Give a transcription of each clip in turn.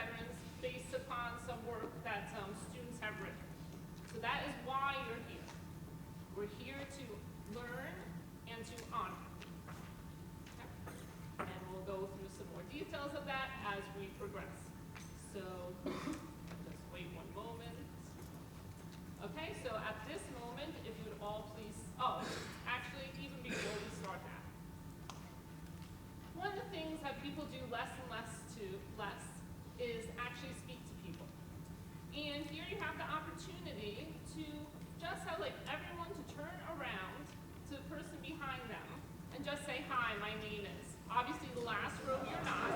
Veterans based upon some work that students have written. So that is why you're here. We're here to learn and to honor. Okay? And we'll go through some more details of that as we progress. So just wait one moment. Okay, so at this moment, if you would all please, actually, even before we start that, one of the things that people do less and less is actually speak to people. And here you have the opportunity to just have like everyone to turn around to the person behind them and just say, hi, my name is. Obviously the last row you're not.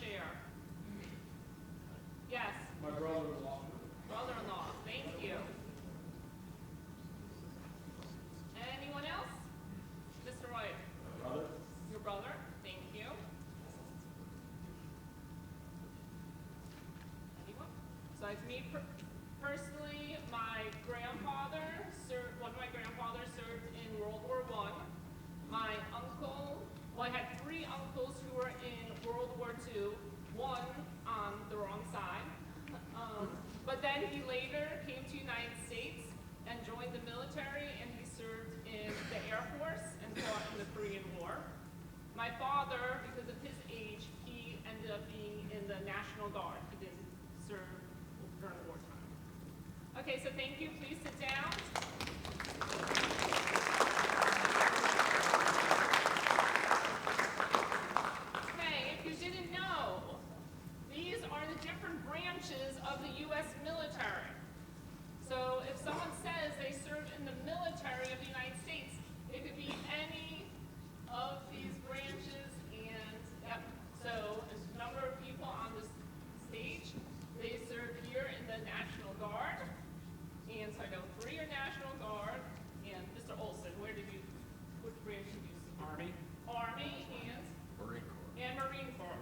share? Yes. My brother-in-law. Brother-in-law. Thank you. Anyone else? Mr. White. Brother. Your brother. Thank you. Anyone? Besides me, personally, my grandfather served. One of my grandfathers served in World War I. My uncle. Well, I had 3 uncles who were in World War II. One on the wrong side. But then he later came to the United States and joined the military, and he served in the Air Force and fought in the Korean War. My father, because of his age, he ended up being in the National Guard. He didn't serve during wartime. Okay, so thank you. Please sit down. Okay, if you didn't know, these are the different branches of the U.S. military. So if someone says they served in the military of the United States, it could be any of these branches, and yep. So a number of people on this stage, they serve here in the National Guard. And so I know 3 are National Guard, and Mr. Olson, which branch did you serve? Army. Army and Marine Corps. and Marine Corps.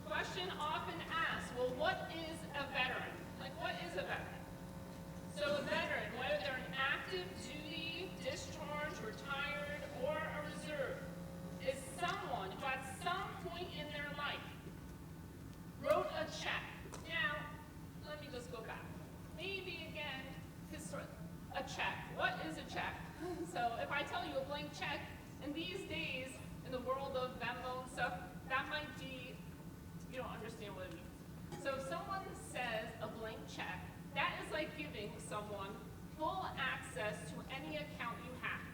Question often asked, well, what is a veteran? Like, what is a veteran? So a veteran, whether they're an active duty, discharged, retired, or a reserve, is someone who at some point in their life wrote a check. Now, let me just go back. Maybe again, a check. What is a check? So if I tell you a blank check, in these days, in the world of Venmo and stuff, that might be, you don't understand what it means. So if someone says a blank check, that is like giving someone full access to any account you have.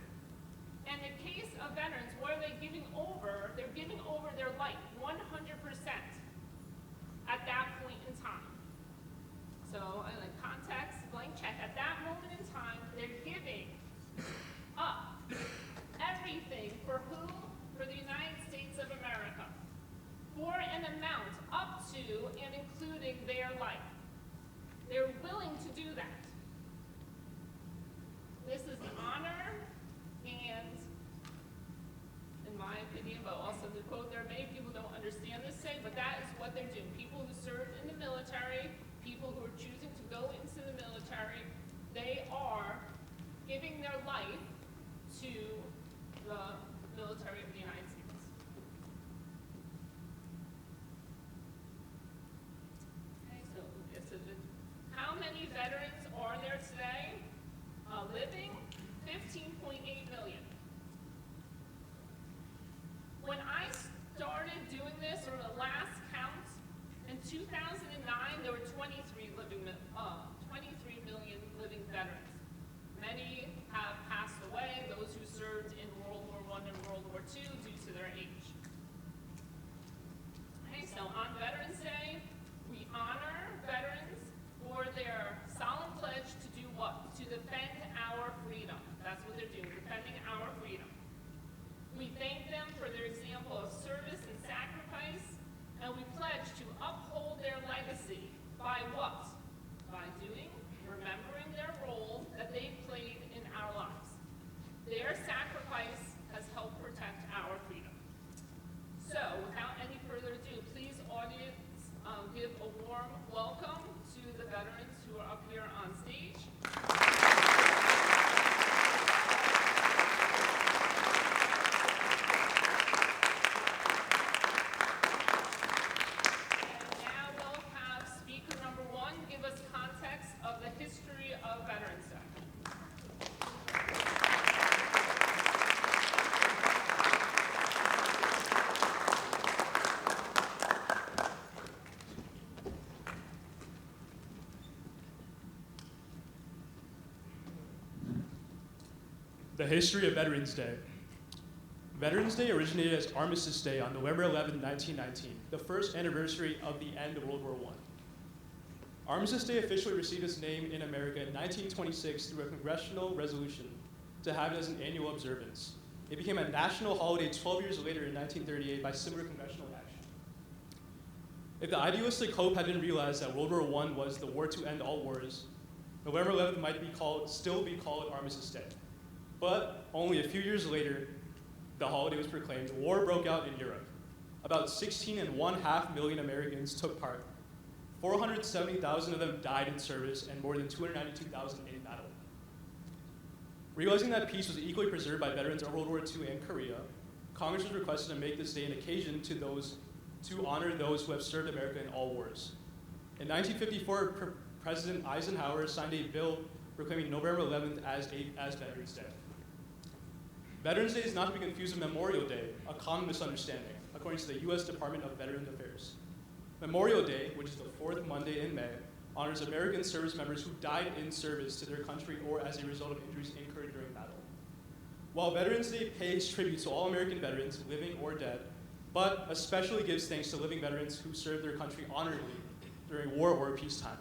In the case of veterans, what are they giving over? They're giving over their life, 100%, at that point in time. So in the context, blank check, at that moment in time, they're giving up everything for who? For the United States of America. For an amount up to and including their life. They're willing to do that. This is an honor, and in my opinion, but also to quote, there are many people who don't understand this say, but that is what they're doing. People who served in the military, people who are choosing to go into the military, they are giving their life to the military of the United States. Okay, so how many veterans are there today? Living, 15.8 million. When I started doing this, or the last count, in 2009, there were 23 million living veterans. Many have passed away, those who served in World War I and World War II due to their age. Okay, so on Veterans Day, we honor veterans for their solemn pledge to do what? To defend our freedom. That's what they're doing, defending our freedom. We thank them for their example of service and sacrifice, and we pledge to uphold their legacy by what? By remembering their role that they played in our lives. Their sacrifice has helped protect our freedom. So, without any further ado, please, audience, give a warm welcome to the veterans who are up here on stage. The history of Veterans Day. Veterans Day originated as Armistice Day on November 11, 1919, the first anniversary of the end of World War I. Armistice Day officially received its name in America in 1926 through a congressional resolution to have it as an annual observance. It became a national holiday 12 years later in 1938 by similar congressional action. If the idealistic hope had been realized that World War I was the war to end all wars, November 11th might still be called Armistice Day. But only a few years later, the holiday was proclaimed. War broke out in Europe. About 16.5 million Americans took part. 470,000 of them died in service, and more than 292,000 in battle. Realizing that peace was equally preserved by veterans of World War II and Korea, Congress was requested to make this day an occasion to honor those who have served America in all wars. In 1954, President Eisenhower signed a bill proclaiming November 11th as Veterans Day. Veterans Day is not to be confused with Memorial Day, a common misunderstanding, according to the U.S. Department of Veterans Affairs. Memorial Day, which is the fourth Monday in May, honors American service members who died in service to their country or as a result of injuries incurred during battle. While Veterans Day pays tribute to all American veterans, living or dead, but especially gives thanks to living veterans who served their country honorably during war or peacetime.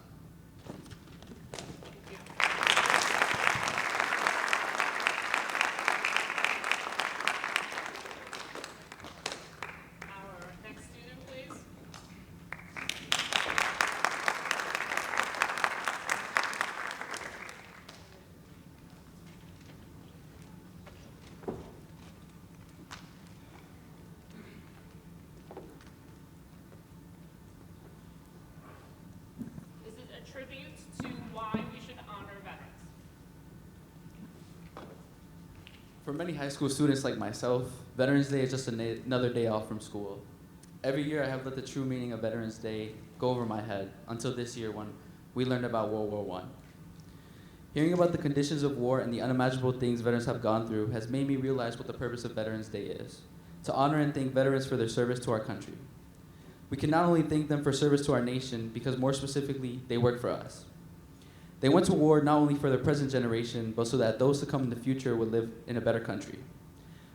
Tribute to why we should honor veterans. For many high school students like myself, Veterans Day is just another day off from school. Every year I have let the true meaning of Veterans Day go over my head until this year when we learned about World War I. Hearing about the conditions of war and the unimaginable things veterans have gone through has made me realize what the purpose of Veterans Day is: to honor and thank veterans for their service to our country. We can not only thank them for service to our nation, because more specifically, they work for us. They went to war not only for their present generation, but so that those to come in the future would live in a better country.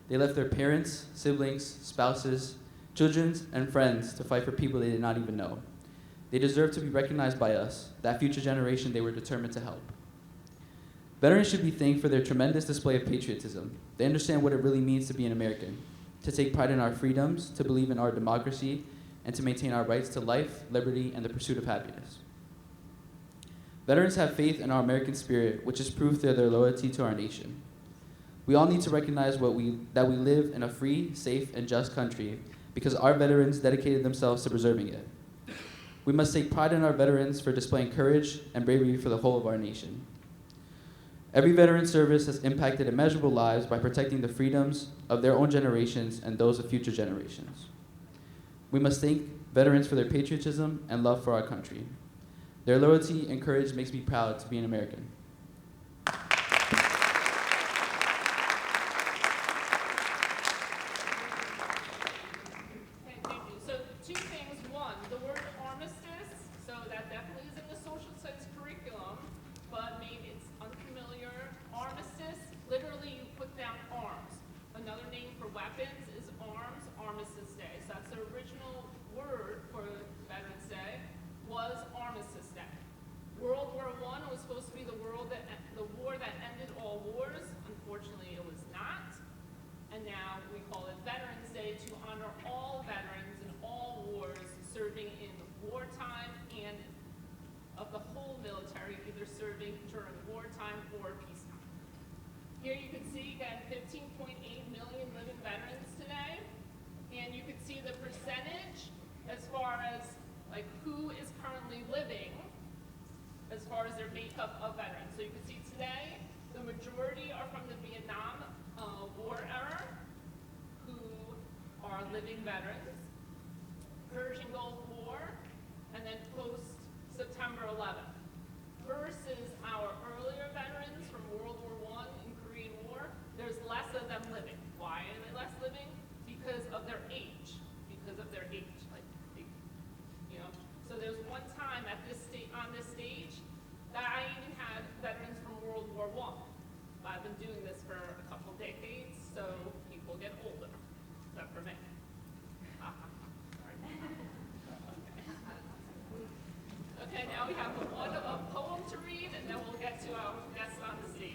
They left their parents, siblings, spouses, children, and friends to fight for people they did not even know. They deserve to be recognized by us, that future generation they were determined to help. Veterans should be thanked for their tremendous display of patriotism. They understand what it really means to be an American, to take pride in our freedoms, to believe in our democracy, and to maintain our rights to life, liberty, and the pursuit of happiness. Veterans have faith in our American spirit, which is proof through their loyalty to our nation. We all need to recognize that we live in a free, safe, and just country because our veterans dedicated themselves to preserving it. We must take pride in our veterans for displaying courage and bravery for the whole of our nation. Every veteran service has impacted immeasurable lives by protecting the freedoms of their own generations and those of future generations. We must thank veterans for their patriotism and love for our country. Their loyalty and courage makes me proud to be an American. Okay, thank you. So 2 things. 1, the word armistice, so that definitely is in the social studies curriculum, but maybe it's unfamiliar. Armistice, literally you put down arms. Another name for weapons is arms, Armistice Day. So that's the original word for Veterans Day was Armistice Day. World War I was supposed to be the war that ended all wars. Unfortunately, it was not. And now we call it Veterans Day to honor all veterans in all wars serving in wartime and of the whole military, either serving during wartime or peacetime. Here you can see, again, 15.8 million living veterans today. And you can see the percentage as far as like who is currently living as far as their makeup of veterans. So you can see today, the majority are from the Vietnam War era, who are living veterans, Persian Gulf War, and then post-September 11th, versus our earlier veterans from World War I and Korean War. There's less of them living. Why are they less living? Because of their age. So there's one time at on this stage that I even had veterans from World War I. I've been doing this for a couple decades, so people get older, except for me. Sorry. Okay, now we have a poem to read, and then we'll get to our guests on the stage.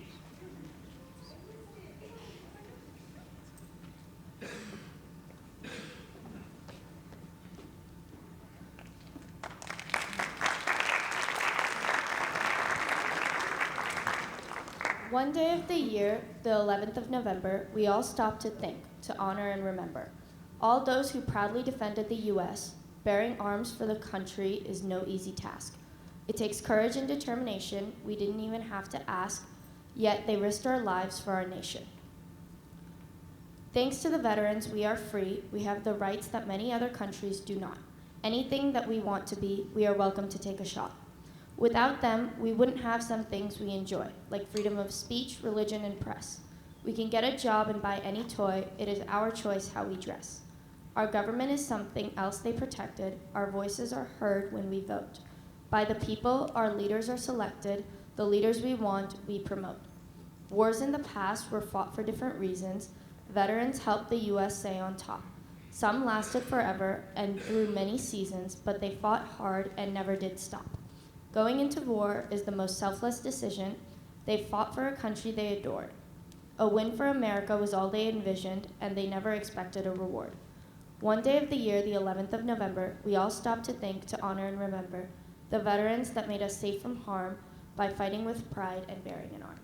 One day of the year, the 11th of November, we all stop to think, to honor and remember. All those who proudly defended the U.S., bearing arms for the country is no easy task. It takes courage and determination we didn't even have to ask, yet they risked our lives for our nation. Thanks to the veterans, we are free. We have the rights that many other countries do not. Anything that we want to be, we are welcome to take a shot. Without them, we wouldn't have some things we enjoy, like freedom of speech, religion, and press. We can get a job and buy any toy. It is our choice how we dress. Our government is something else they protected. Our voices are heard when we vote. By the people, our leaders are selected. The leaders we want, we promote. Wars in the past were fought for different reasons. Veterans helped the U.S. stay on top. Some lasted forever and through many seasons, but they fought hard and never did stop. Going into war is the most selfless decision. They fought for a country they adored. A win for America was all they envisioned, and they never expected a reward. One day of the year, the 11th of November, we all stop to think, to honor and remember the veterans that made us safe from harm by fighting with pride and bearing an arm.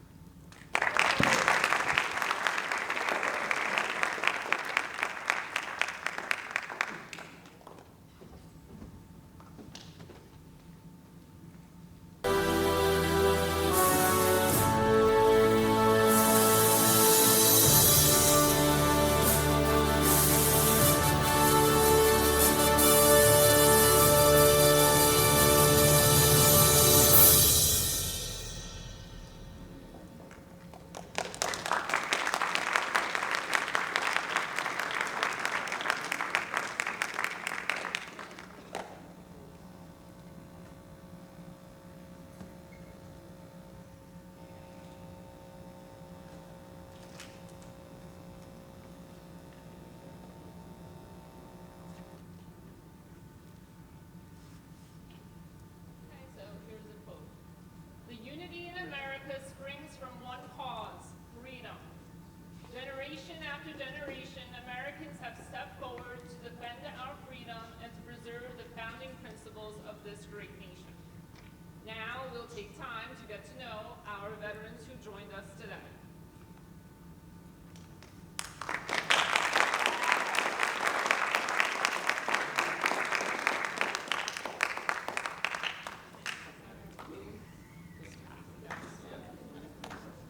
Okay, so here's a quote. The unity in America springs from one cause, freedom. Generation after generation, Americans have stepped forward to defend our freedom and to preserve the founding principles of this great nation. Now we'll take time to get to know our veterans who joined us today.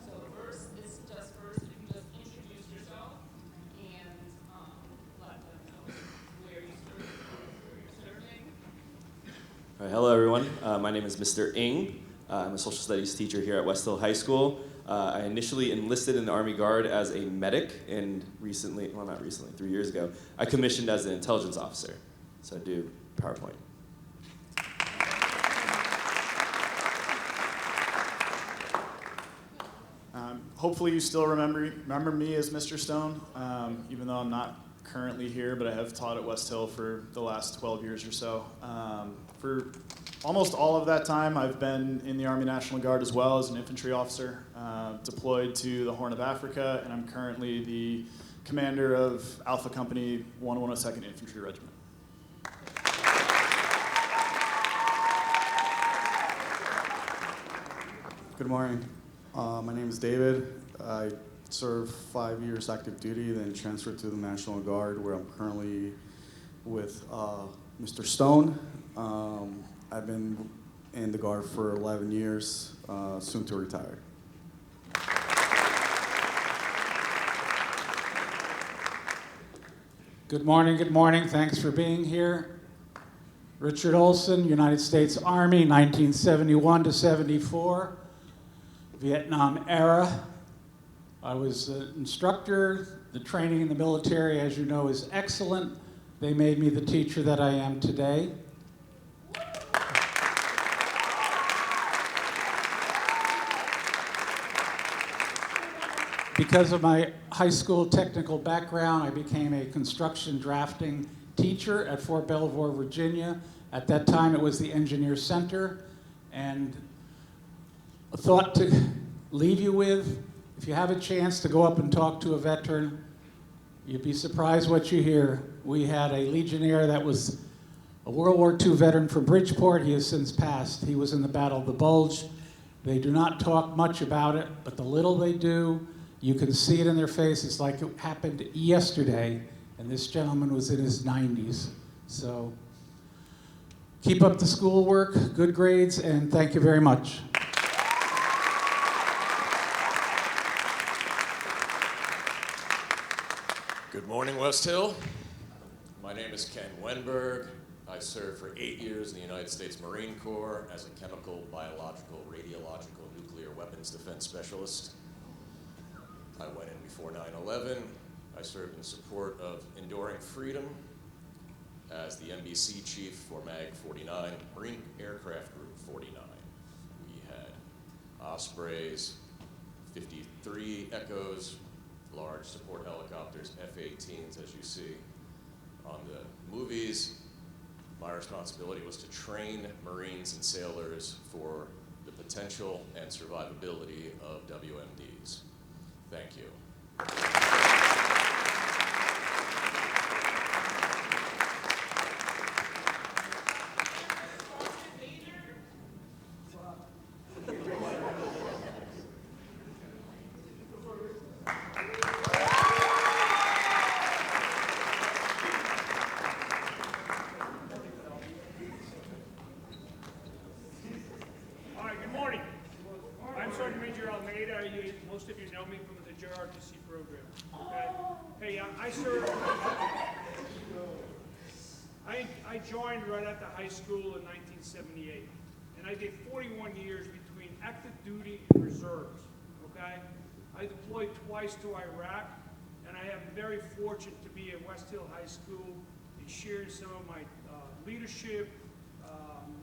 So first, it's just first, if you just introduce yourself and let them know where you serve, where you're serving. All right, hello, everyone. My name is Mr. Ng. I'm a social studies teacher here at Westhill High School. I initially enlisted in the Army Guard as a medic, and recently, well, not recently, 3 years ago, I commissioned as an intelligence officer. So I do PowerPoint. Hopefully you still remember me as Mr. Stone, even though I'm not currently here, but I have taught at Westhill for the last 12 years or so. For almost all of that time, I've been in the Army National Guard as well as an infantry officer, deployed to the Horn of Africa, and I'm currently the commander of Alpha Company 102nd Infantry Regiment. Good morning. My name is David. I served 5 years active duty, then transferred to the National Guard, where I'm currently with Mr. Stone. I've been in the Guard for 11 years, soon to retire. Good morning, good morning. Thanks for being here. Richard Olson, United States Army, 1971 to 74, Vietnam era. I was an instructor. The training in the military, as you know, is excellent. They made me the teacher that I am today. Because of my high school technical background, I became a construction drafting teacher at Fort Belvoir, Virginia. At that time, it was the Engineer Center. And a thought to leave you with, if you have a chance to go up and talk to a veteran, you'd be surprised what you hear. We had a Legionnaire that was a World War II veteran from Bridgeport. He has since passed. He was in the Battle of the Bulge. They do not talk much about it, but the little they do, you can see it in their face. It's like it happened yesterday, and this gentleman was in his 90s. So keep up the schoolwork, good grades, and thank you very much. Good morning, Westhill. My name is Ken Wenberg. I served for 8 years in the United States Marine Corps as a chemical, biological, radiological, nuclear weapons defense specialist. I went in before 9/11. I served in support of Enduring Freedom as the NBC chief for MAG 49, Marine Aircraft Group 49. We had Ospreys, 53 Echoes, large support helicopters, F-18s, as you see on the movies. My responsibility was to train Marines and sailors for the potential and survivability of WMDs. Thank you. Most of you know me from the JRTC program. Okay? Hey, I joined right after high school in 1978, and I did 41 years between active duty and reserves. Okay? I deployed twice to Iraq, and I am very fortunate to be at Westhill High School and sharing some of my leadership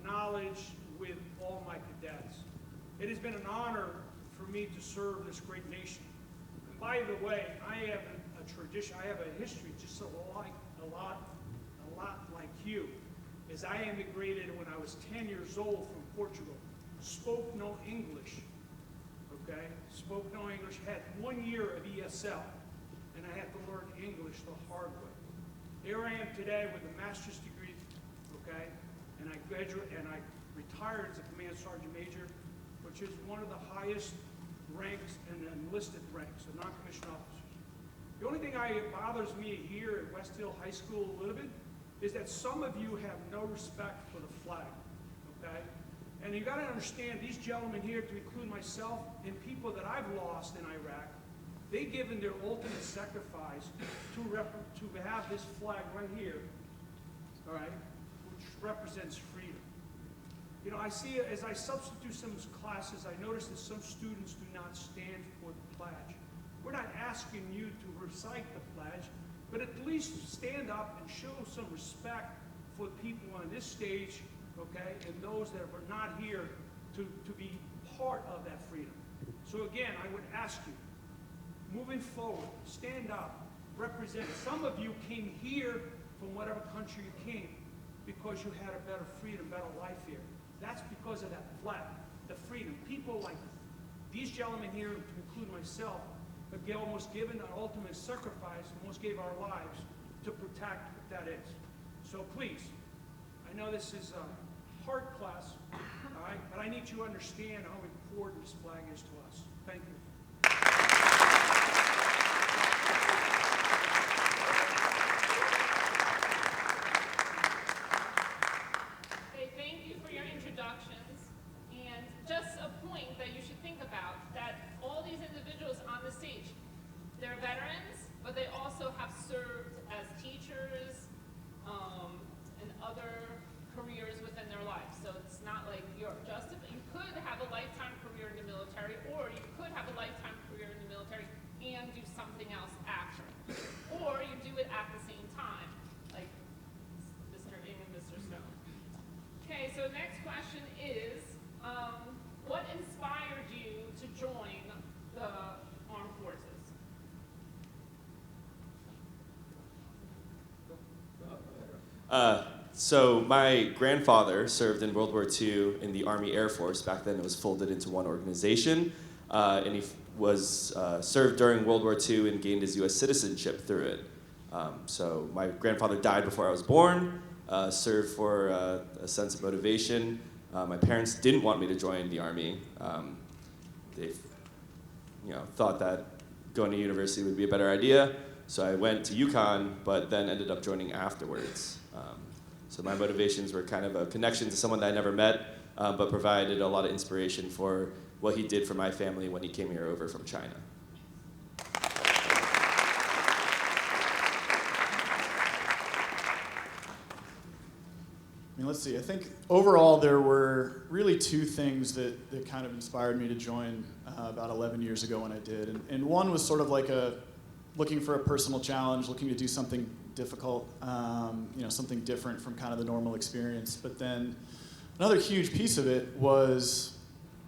knowledge with all my cadets. It has been an honor for me to serve this great nation. And by the way, I have a tradition, I have a history just a lot like you, as I immigrated when I was 10 years old from Portugal, spoke no English, okay? Spoke no English, had 1 year of ESL, and I had to learn English the hard way. Here I am today with a master's degree, okay? And I graduated, and I retired as a command sergeant major, which is one of the highest ranks in the enlisted ranks, the non-commissioned officers. The only thing that bothers me here at Westhill High School a little bit is that some of you have no respect for the flag, okay? And you gotta understand, these gentlemen here, to include myself and people that I've lost in Iraq, they've given their ultimate sacrifice to have this flag right here, all right, which represents freedom. You know, I see as I substitute some classes, I notice that some students do not stand for the pledge. We're not asking you to recite the pledge, but at least stand up and show some respect for the people on this stage, okay, and those that are not here to be part of that freedom. So again, I would ask you, moving forward, stand up, represent. Some of you came here from whatever country you came because you had a better freedom, better life here. That's because of that flag, the freedom. People like these gentlemen here, to include myself, have almost given an ultimate sacrifice, almost gave our lives to protect what that is. So please, I know this is a hard class, all right, but I need you to understand how important this flag is to us. Thank you. Just a point that you should think about, that all these individuals on the stage, they're veterans, but they also have served as teachers and other careers within their lives. So it's not like you're just, you could have a lifetime career in the military, or you could have a lifetime career in the military and do something else after. Or you do it at the same time, like Mr. Ng and Mr. Stone. Okay, so next question is, what inspired you to join the armed forces? So my grandfather served in World War II in the Army Air Force. Back then it was folded into one organization. And he was served during World War II and gained his U.S. citizenship through it. So my grandfather died before I was born, served for a sense of motivation. My parents didn't want me to join the Army. They thought that going to university would be a better idea. So I went to UConn, but then ended up joining afterwards. So my motivations were kind of a connection to someone that I never met, but provided a lot of inspiration for what he did for my family when he came here over from China. I mean, let's see. I think overall there were really two things that kind of inspired me to join about 11 years ago when I did. And one was sort of like looking for a personal challenge, looking to do something difficult, something different from kind of the normal experience. But then another huge piece of it was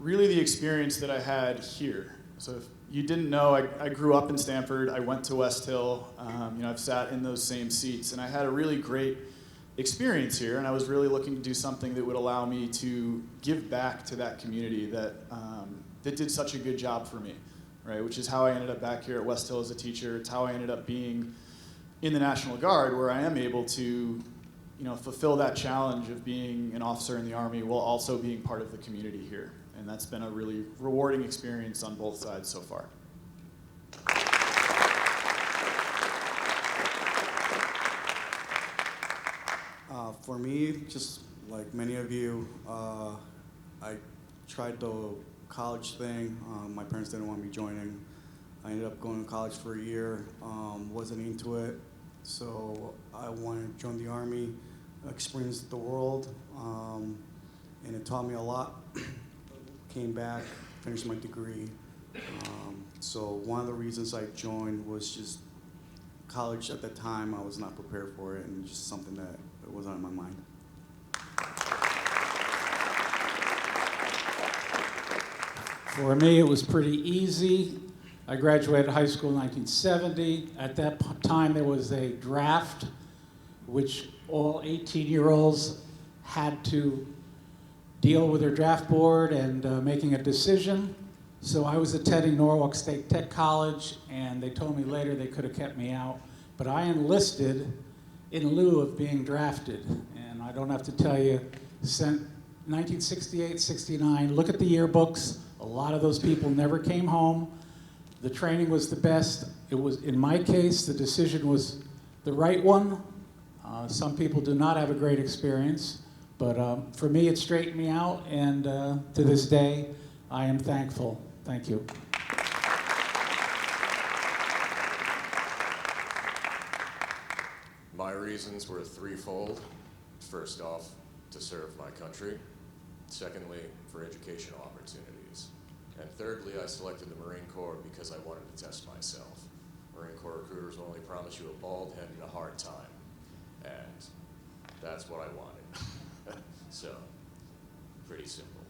really the experience that I had here. So if you didn't know, I grew up in Stanford. I went to Westhill. I've sat in those same seats, and I had a really great experience here, and I was really looking to do something that would allow me to give back to that community that did such a good job for me, right? Which is how I ended up back here at Westhill as a teacher. It's how I ended up being in the National Guard, where I am able to, fulfill that challenge of being an officer in the Army while also being part of the community here. And that's been a really rewarding experience on both sides so far. For me, just like many of you, I tried the college thing. My parents didn't want me joining. I ended up going to college for a year, wasn't into it, so I wanted to join the Army, experience the world, and it taught me a lot. Came back, finished my degree. So one of the reasons I joined was just college at the time. I was not prepared for it, and just something that wasn't on my mind. For me, it was pretty easy. I graduated high school in 1970. At that time, there was a draft, which all 18-year-olds had to deal with their draft board and making a decision. So I was attending Norwalk State Tech College, and they told me later they could have kept me out. But I enlisted in lieu of being drafted. And I don't have to tell you, 1968, 69, look at the yearbooks. A lot of those people never came home. The training was the best. It was, in my case, the decision was the right one. Some people do not have a great experience, but for me, it straightened me out, and to this day, I am thankful. Thank you. My reasons were threefold. First off, to serve my country. Secondly, for educational opportunities. And thirdly, I selected the Marine Corps because I wanted to test myself. Marine Corps recruiters will only promise you a bald head and a hard time. And that's what I wanted. So, pretty simple.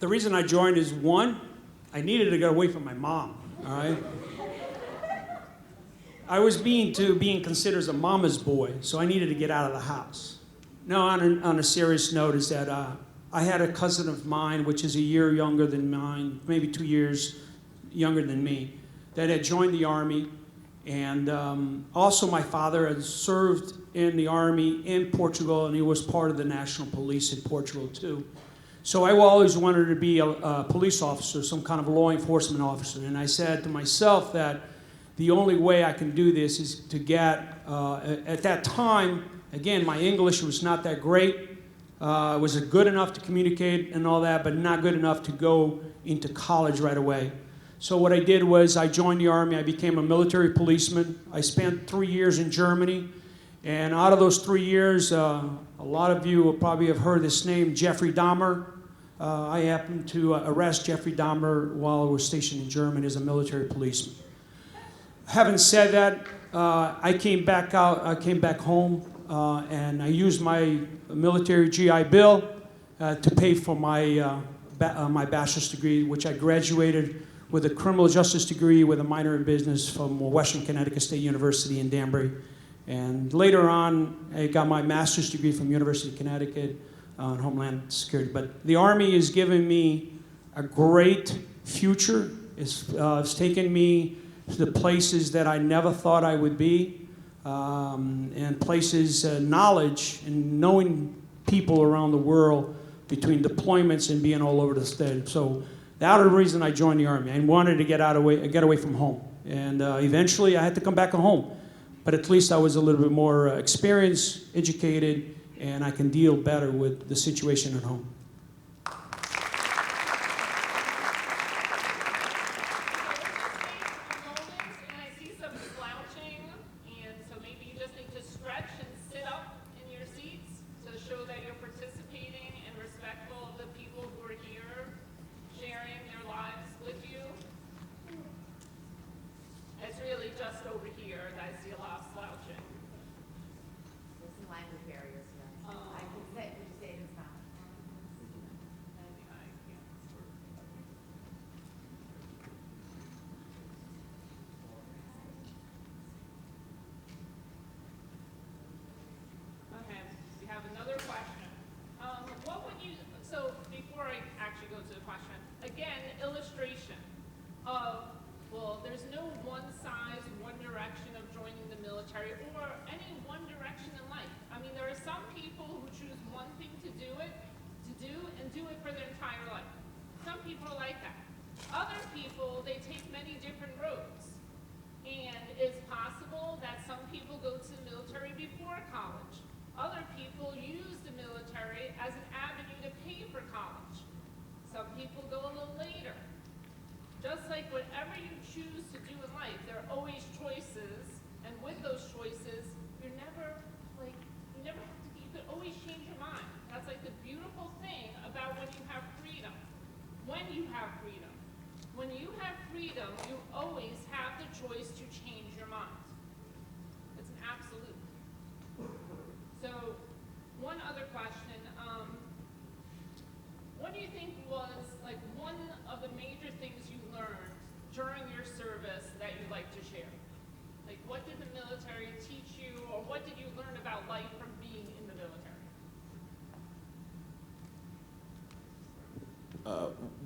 The reason I joined is, one, I needed to get away from my mom, all right? I was being considered as a mama's boy, so I needed to get out of the house. Now, on a serious note, is that I had a cousin of mine, which is a year younger than mine, maybe 2 years younger than me, that had joined the Army. And also my father had served in the Army in Portugal, and he was part of the National Police in Portugal, too. So I always wanted to be a police officer, some kind of law enforcement officer. And I said to myself that the only way I can do this is to get, at that time, again, my English was not that great. It was good enough to communicate and all that, but not good enough to go into college right away. So what I did was I joined the Army. I became a military policeman. I spent 3 years in Germany. And out of those 3 years, a lot of you will probably have heard this name, Jeffrey Dahmer. I happened to arrest Jeffrey Dahmer while I was stationed in Germany as a military policeman. Having said that, I came back home, and I used my military GI Bill to pay for my bachelor's degree, which I graduated with a criminal justice degree with a minor in business from Western Connecticut State University in Danbury. And later on, I got my master's degree from University of Connecticut in Homeland Security. But the Army has given me a great future. It's taken me to the places that I never thought I would be, and places, knowledge and knowing people around the world between deployments and being all over the state. So that was the reason I joined the Army. I wanted to get away from home. And eventually I had to come back home. But at least I was a little bit more experienced, educated, and I can deal better with the situation at home.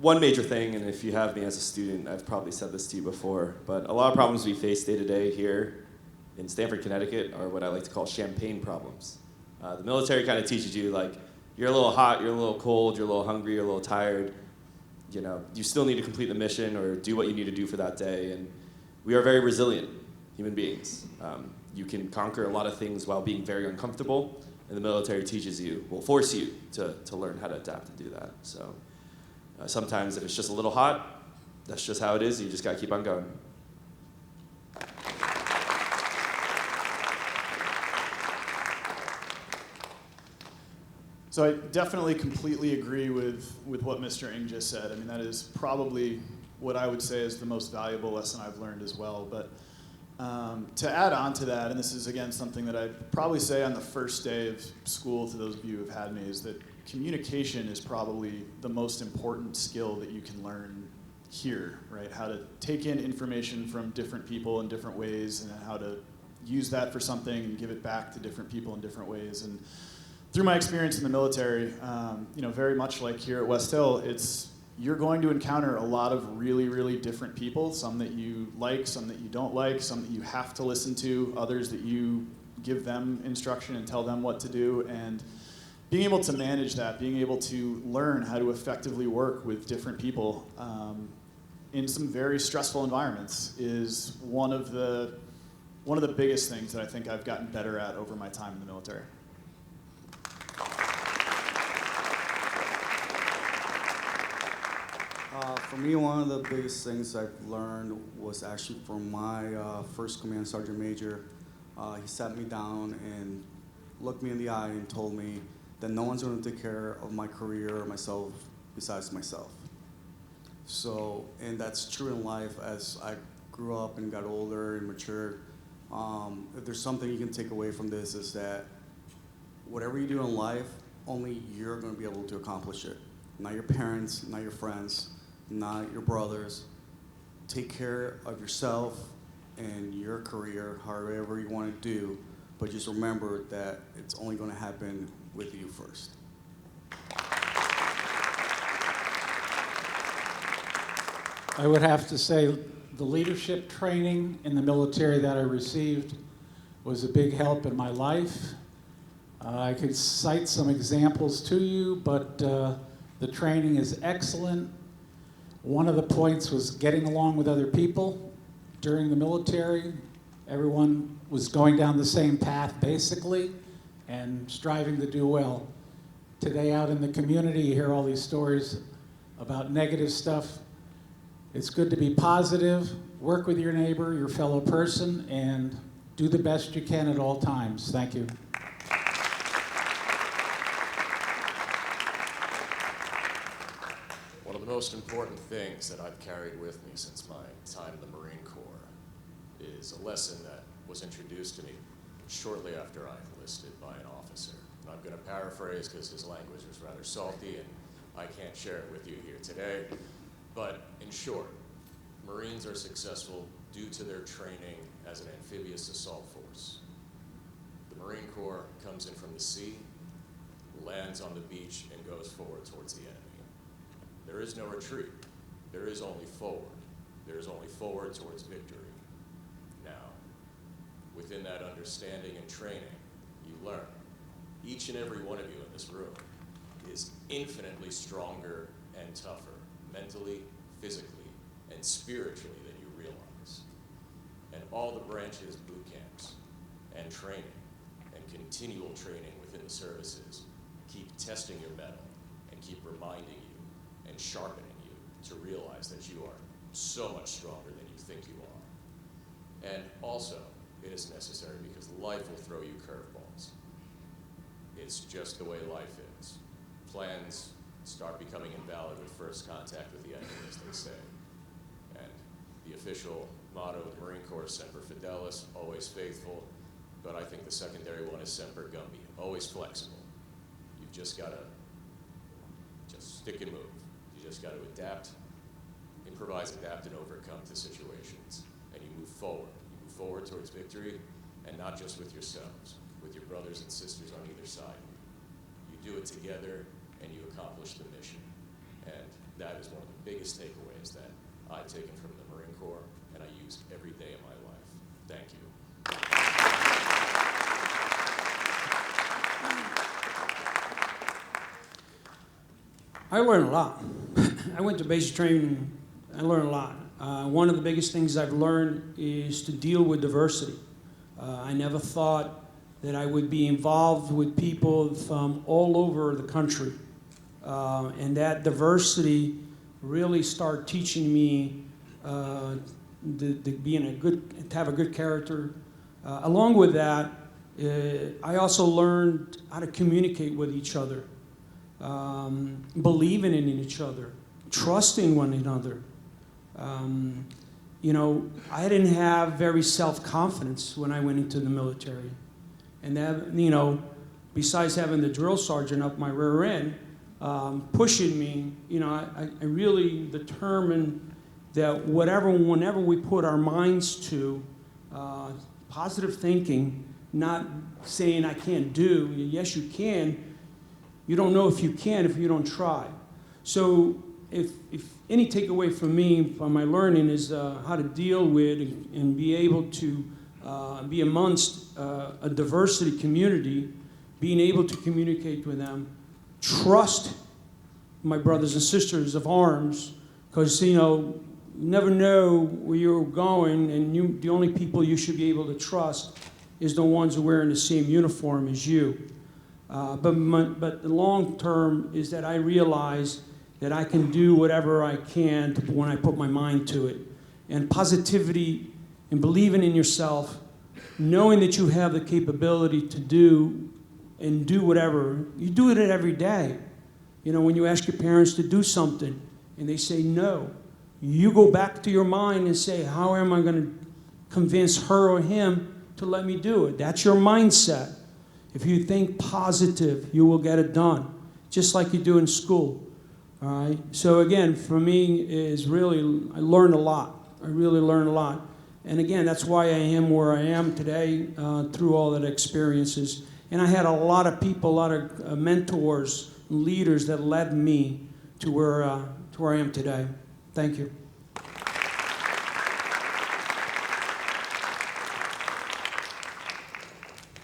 One major thing, and if you have me as a student, I've probably said this to you before, but a lot of problems we face day to day here in Stamford, Connecticut are what I like to call champagne problems. The military kind of teaches you, like, you're a little hot, you're a little cold, you're a little hungry, you're a little tired. You know, you still need to complete the mission or do what you need to do for that day, and we are very resilient human beings. You can conquer a lot of things while being very uncomfortable, and the military teaches you, will force you to learn how to adapt and do that. So. Sometimes if it's just a little hot, that's just how it is. You just got to keep on going. So I definitely completely agree with what Mr. Ng just said. I mean, that is probably what I would say is the most valuable lesson I've learned as well. But to add on to that, and this is again something that I'd probably say on the first day of school to those of you who have had me, is that communication is probably the most important skill that you can learn here, right? How to take in information from different people in different ways, and how to use that for something and give it back to different people in different ways. And through my experience in the military, very much like here at Westhill, you're going to encounter a lot of really, really different people, some that you like, some that you don't like, some that you have to listen to, others that you give them instruction and tell them what to do. And being able to manage that, being able to learn how to effectively work with different people in some very stressful environments is one of the biggest things that I think I've gotten better at over my time in the military. For me, one of the biggest things I've learned was actually from my first command sergeant major. He sat me down and looked me in the eye and told me that no one's going to take care of my career or myself besides myself. So, and that's true in life. As I grew up and got older and matured, if there's something you can take away from this, is that whatever you do in life, only you're going to be able to accomplish it. Not your parents, not your friends, not your brothers. take care of yourself and your career, however you want to do, but just remember that it's only going to happen with you first. I would have to say the leadership training in the military that I received was a big help in my life. I could cite some examples to you, but the training is excellent. One of the points was getting along with other people during the military. Everyone was going down the same path, basically, and striving to do well. Today, out in the community, you hear all these stories about negative stuff. It's good to be positive, work with your neighbor, your fellow person, and do the best you can at all times. Thank you. One of the most important things that I've carried with me since my time in the Marine Corps is a lesson that was introduced to me shortly after I enlisted by an officer. And I'm going to paraphrase because his language was rather salty and I can't share it with you here today. But in short, Marines are successful due to their training as an amphibious assault force. The Marine Corps comes in from the sea, lands on the beach, and goes forward towards the enemy. There is no retreat. There is only forward. There is only forward towards victory. Now, within that understanding and training, you learn. Each and every one of you in this room is infinitely stronger and tougher, mentally, physically, and spiritually than you realize. And all the branches, boot camps, and training, and continual training within the services keep testing your mettle and keep reminding you and sharpening you to realize that you are so much stronger than you think you are. And also, it is necessary because life will throw you curveballs. It's just the way life is. Plans start becoming invalid with first contact with the enemy, as they say. And the official motto of the Marine Corps is Semper Fidelis, always faithful, but I think the secondary one is Semper Gumby, always flexible. You've just got to just stick and move. You just got to adapt, improvise, adapt, and overcome to situations. And you move forward. You move forward towards victory, and not just with yourselves, with your brothers and sisters on either side. You do it together, and you accomplish the mission. And that is one of the biggest takeaways that I've taken from the Marine Corps, and I use every day of my life. Thank you. I learned a lot. I went to basic training. I learned a lot. One of the biggest things I've learned is to deal with diversity. I never thought that I would be involved with people from all over the country. And that diversity really started teaching me to have a good character. Along with that, I also learned how to communicate with each other, believing in each other, trusting one another. You know, I didn't have very self-confidence when I went into the military. And that, you know, besides having the drill sergeant up my rear end, pushing me, you know, I really determined that whenever we put our minds to, positive thinking, not saying I can't do, yes you can, you don't know if you can if you don't try. So if any takeaway from me, from my learning, is how to deal with and be able to be amongst a diversity community, being able to communicate with them, trust my brothers and sisters of arms, because, you know, you never know where you're going, and the only people you should be able to trust is the ones who are wearing the same uniform as you. But the long term is that I realize that I can do whatever I can when I put my mind to it. And positivity and believing in yourself, knowing that you have the capability to do whatever, you do it every day. You know, when you ask your parents to do something and they say no, you go back to your mind and say, how am I going to convince her or him to let me do it? That's your mindset. If you think positive, you will get it done, just like you do in school. All right? So again, for me, is really, I learned a lot. I really learned a lot. And again, that's why I am where I am today through all that experiences. And I had a lot of people, a lot of mentors, leaders that led me to where I am today. Thank you.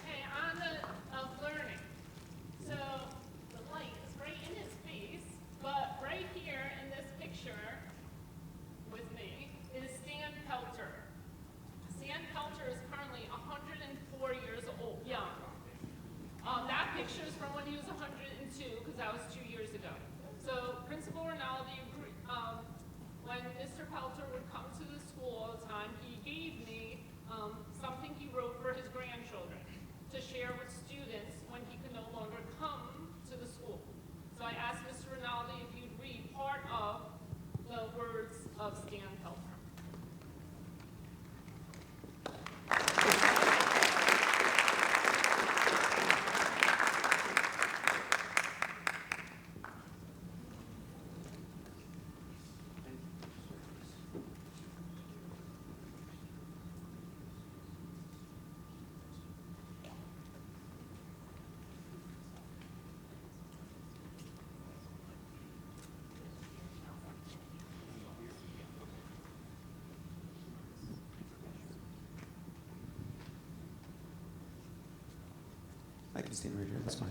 Okay, on the of learning. So the light is right in his face, but right here in this picture with me is Stan Pelter. Stan Pelter is currently 104 years old, young. That picture is from when he was 102, because that was 2 years ago. So Principal Rinaldi, when Mr. Pelter would come to the school all the time, he gave me something he wrote for his grandchildren to share with students when he could no longer come to the school. So I asked Mr. Rinaldi if you'd read part of the words of Stan Pelter. I can stand right here, that's fine.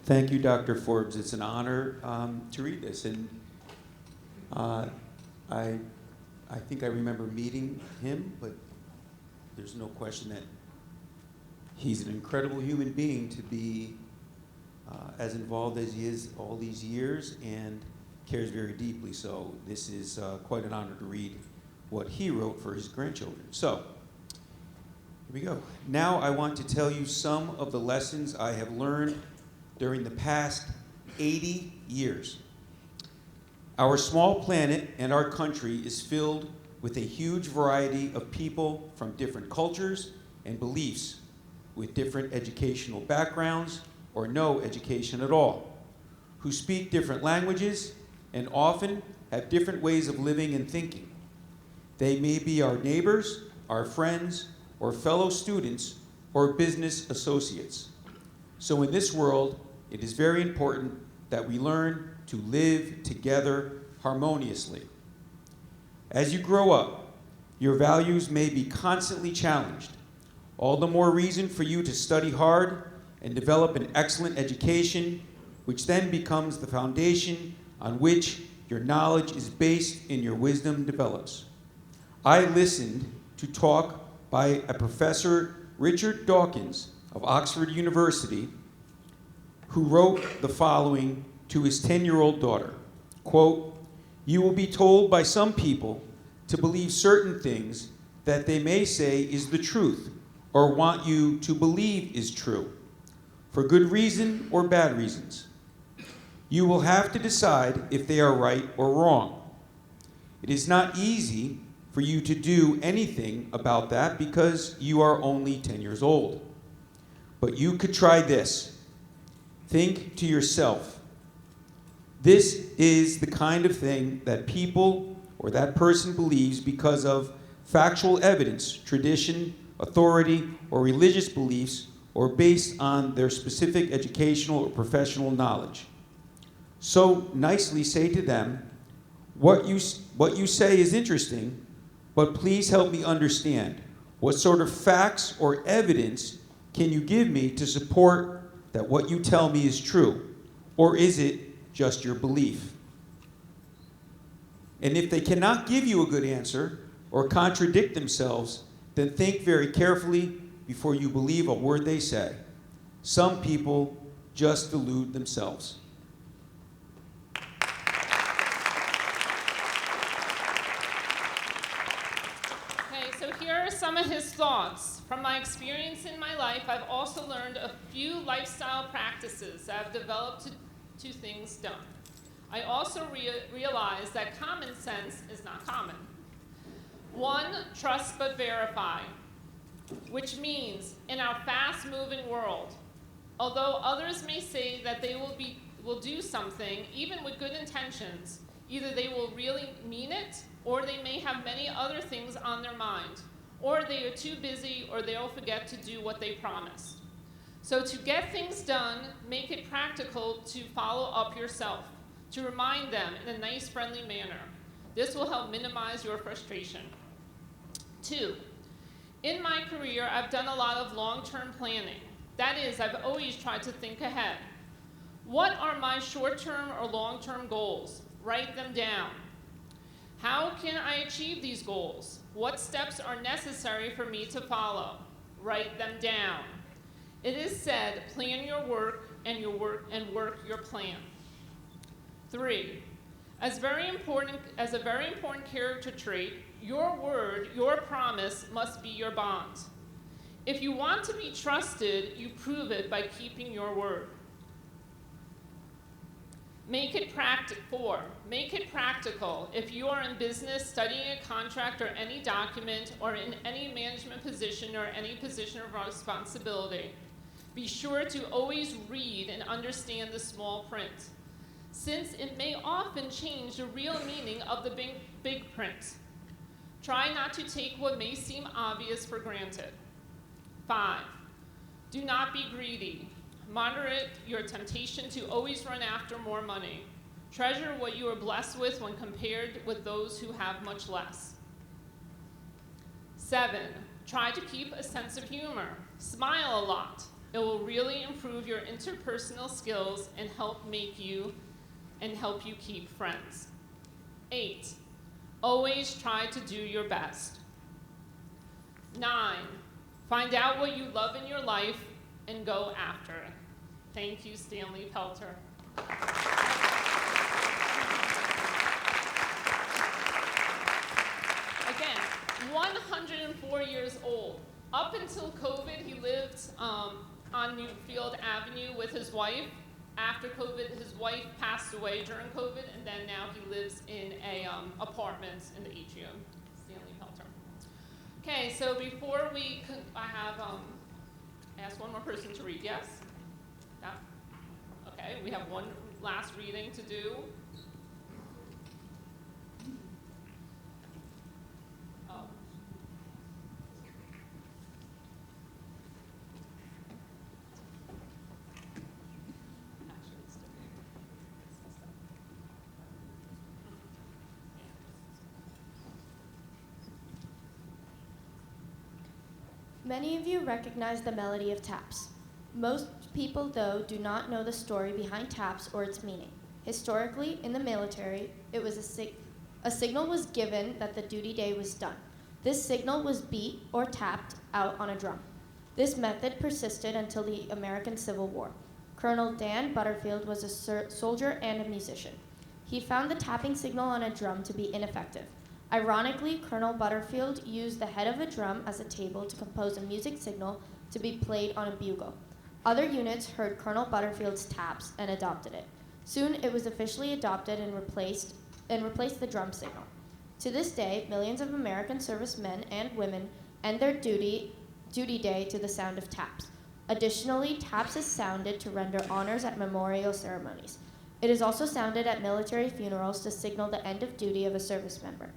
Thank you, Dr. Forbes. It's an honor to read this. And I think I remember meeting him, but there's no question that he's an incredible human being to be as involved as he is all these years and cares very deeply. So this is quite an honor to read what he wrote for his grandchildren. So, here we go. Now I want to tell you some of the lessons I have learned during the past 80 years. Our small planet and our country is filled with a huge variety of people from different cultures and beliefs, with different educational backgrounds or no education at all, who speak different languages and often have different ways of living and thinking. They may be our neighbors, our friends, or fellow students, or business associates. So in this world, it is very important that we learn to live together harmoniously. As you grow up, your values may be constantly challenged. All the more reason for you to study hard and develop an excellent education, which then becomes the foundation on which your knowledge is based and your wisdom develops. I listened to talk by a Professor Richard Dawkins of Oxford University, who wrote the following to his 10-year-old daughter, quote, "You will be told by some people to believe certain things that they may say is the truth or want you to believe is true, for good reason or bad reasons. You will have to decide if they are right or wrong. It is not easy for you to do anything about that because you are only 10 years old. But you could try this. Think to yourself, this is the kind of thing that people or that person believes because of factual evidence, tradition, authority, or religious beliefs, or based on their specific educational or professional knowledge. So nicely say to them, what you say is interesting, but please help me understand. What sort of facts or evidence can you give me to support that what you tell me is true? Or is it just your belief? And if they cannot give you a good answer or contradict themselves, then think very carefully before you believe a word they say. Some people just delude themselves." So here are some of his thoughts. From my experience in my life, I've also learned a few lifestyle practices I've developed to things done. I also realize that common sense is not common. 1, trust but verify, which means in our fast-moving world, although others may say that they will do something, even with good intentions, either they will really mean it or they may have many other things on their mind, or they are too busy, or they'll forget to do what they promised. So to get things done, make it practical to follow up yourself, to remind them in a nice, friendly manner. This will help minimize your frustration. 2, in my career, I've done a lot of long-term planning. That is, I've always tried to think ahead. What are my short-term or long-term goals? Write them down. How can I achieve these goals? What steps are necessary for me to follow? Write them down. It is said, plan your work and work your plan. 3, as a very important character trait, your word, your promise must be your bond. If you want to be trusted, you prove it by keeping your word. Make it practical. 4, make it practical. If you are in business, studying a contract or any document, or in any management position or any position of responsibility, be sure to always read and understand the small print, since it may often change the real meaning of the big print. Try not to take what may seem obvious for granted. 5, do not be greedy. Moderate your temptation to always run after more money. Treasure what you are blessed with when compared with those who have much less. 7, try to keep a sense of humor. Smile a lot. It will really improve your interpersonal skills and help you keep friends. 8, always try to do your best. 9, find out what you love in your life and go after it. Thank you, Stanley Pelter. Again, 104 years old. Up until COVID, he lived on Newfield Avenue with his wife. After COVID, his wife passed away during COVID, and then now he lives in a apartment in the atrium. Stanley Pelter. Okay, so before I have ask one more person to read. Yes? Yeah? Okay, we have one last reading to do. Oh. Actually, it's different. Many of you recognize the melody of taps. Most people, though, do not know the story behind taps or its meaning. Historically, in the military, it was a signal was given that the duty day was done. This signal was beat or tapped out on a drum. This method persisted until the American Civil War. Colonel Dan Butterfield was a soldier and a musician. He found the tapping signal on a drum to be ineffective. Ironically, Colonel Butterfield used the head of a drum as a table to compose a music signal to be played on a bugle. Other units heard Colonel Butterfield's taps and adopted it. Soon it was officially adopted and replaced the drum signal. To this day, millions of American servicemen and women end their duty day to the sound of taps. Additionally, taps is sounded to render honors at memorial ceremonies. It is also sounded at military funerals to signal the end of duty of a service member.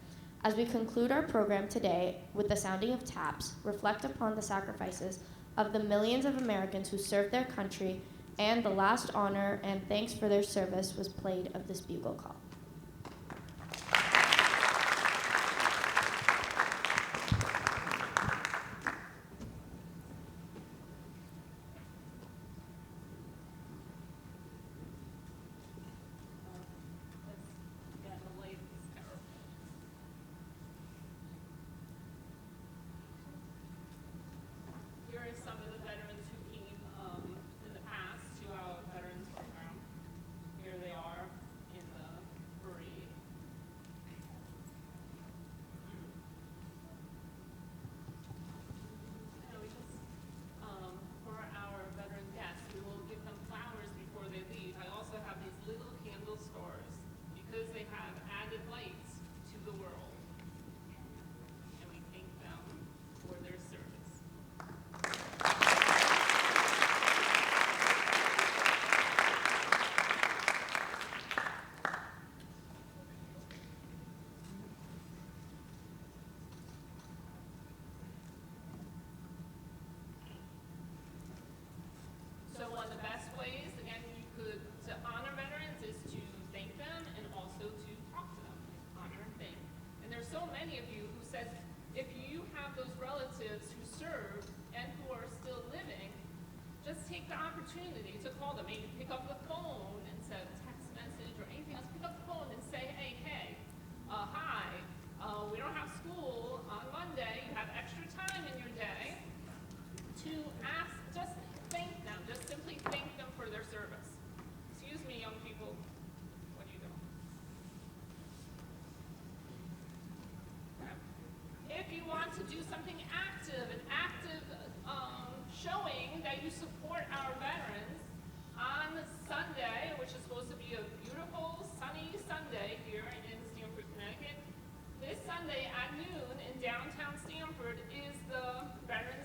As we conclude our program today with the sounding of taps, reflect upon the sacrifices of the millions of Americans who served their country, and the last honor and thanks for their service was played of this bugle call. Some of the veterans who came in the past to our veterans program. Here they are in the So one of the best ways, again, to honor veterans is to thank them and also to talk to them, honor and thank. And there's so many of you who said, if you have those relatives who served and who are still living, just take the opportunity to call them. Maybe pick up the phone and send a text message or anything else. Pick up the phone and say, hey, hi, we don't have school on Monday. You have extra time in your day to ask, just thank them. Just simply thank them for their service. Excuse me, young people. What are you doing? If you want to do something active, showing that you support our veterans on Sunday, which is supposed to be a beautiful, sunny Sunday here in Stamford, Connecticut. This Sunday at noon in downtown Stamford is the Veterans